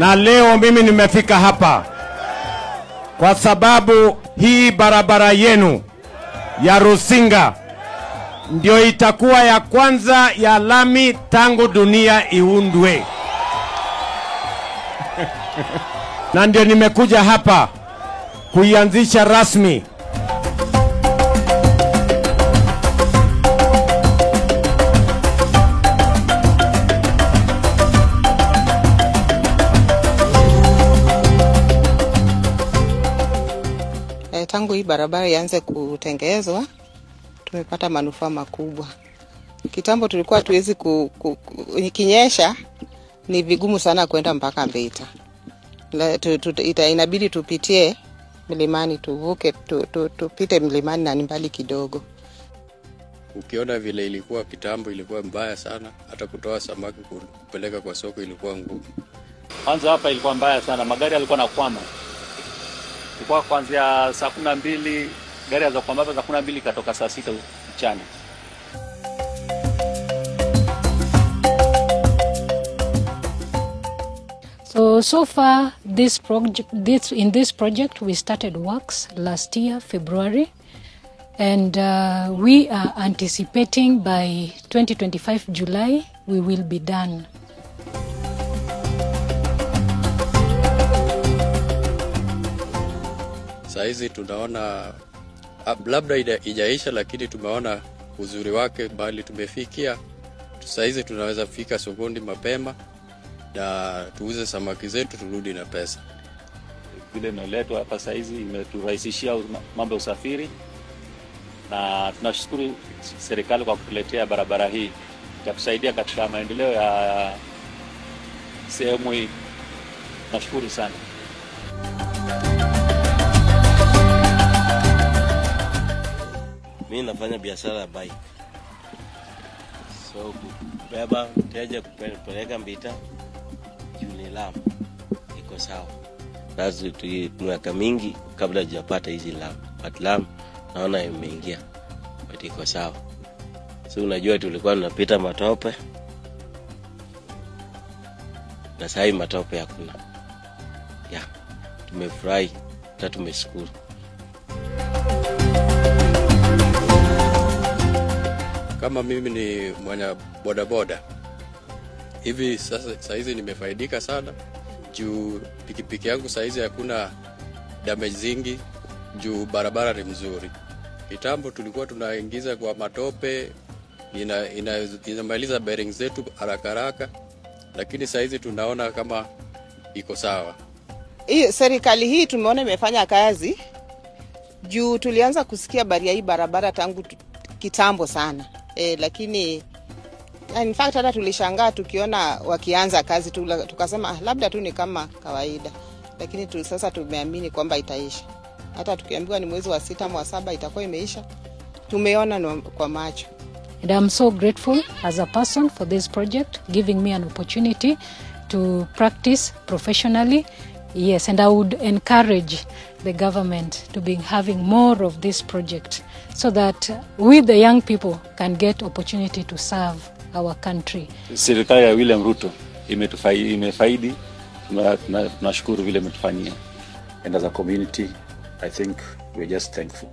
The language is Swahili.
Na leo mimi nimefika hapa kwa sababu hii barabara yenu ya Rusinga ndio itakuwa ya kwanza ya lami tangu dunia iundwe. Na ndio nimekuja hapa kuianzisha rasmi. Tangu hii barabara ianze kutengenezwa tumepata manufaa makubwa. Kitambo tulikuwa tuwezi ikinyesha ni vigumu sana kwenda mpaka Mbita. Inabidi tupitie milimani, tuvuke tupite milimani na mbali kidogo. Ukiona vile ilikuwa kitambo ilikuwa mbaya sana, hata kutoa samaki kupeleka kwa soko ilikuwa ngumu. Kwanza hapa ilikuwa mbaya sana, magari yalikuwa nakwama. Ilikuwa kuanzia saa 12 gari za kwamba saa 12 katoka saa 6 mchana. So far in this project we started works last year February, and we are anticipating by 2025 July we will be done. Saizi tunaona labda ijaisha, lakini tumeona uzuri wake bali tumefikia. Saizi tunaweza fika sokoni mapema na tuuze samaki zetu turudi na pesa. Vile imeletwa hapa saizi imeturahisishia mambo ya usafiri, na tunashukuru serikali kwa kutuletea barabara hii. Itatusaidia katika maendeleo ya sehemu hii. Nashukuru sana. Mimi nafanya biashara ya bike. So kubeba mteja kupeleka Mbita Juni Lamu iko sawa. Lazima tuweka mingi kabla hajapata hizi Lamu. But Lamu naona imeingia. But iko sawa. So unajua tulikuwa tunapita matope. Na sasa hivi matope hakuna. Tumefurahi, hata tumeshukuru. Kama mimi ni mwana bodaboda hivi sasa hizi nimefaidika sana juu pikipiki yangu saizi hakuna damage zingi juu barabara ni mzuri. Kitambo tulikuwa tunaingiza kwa matope, inamaliza bearings zetu haraka, lakini saizi tunaona kama iko sawa. Serikali hii tumeona imefanya kazi juu tulianza kusikia baria hii barabara tangu kitambo sana. Lakini in fact hata tulishangaa tukiona wakianza kazi tukasema labda tu ni kama kawaida, lakini sasa tumeamini kwamba itaisha. Hata tukiambiwa ni mwezi wa 6 au 7 itakuwa imeisha, tumeona kwa macho. And I'm so grateful as a person for this project, giving me an opportunity to practice professionally. Yes, and I would encourage the government to be having more of this project so that we the young people can get opportunity to serve our country. Serikali ya William Ruto imefaidi, tunashukuru vile imetufanyia. And as a community, I think we're just thankful.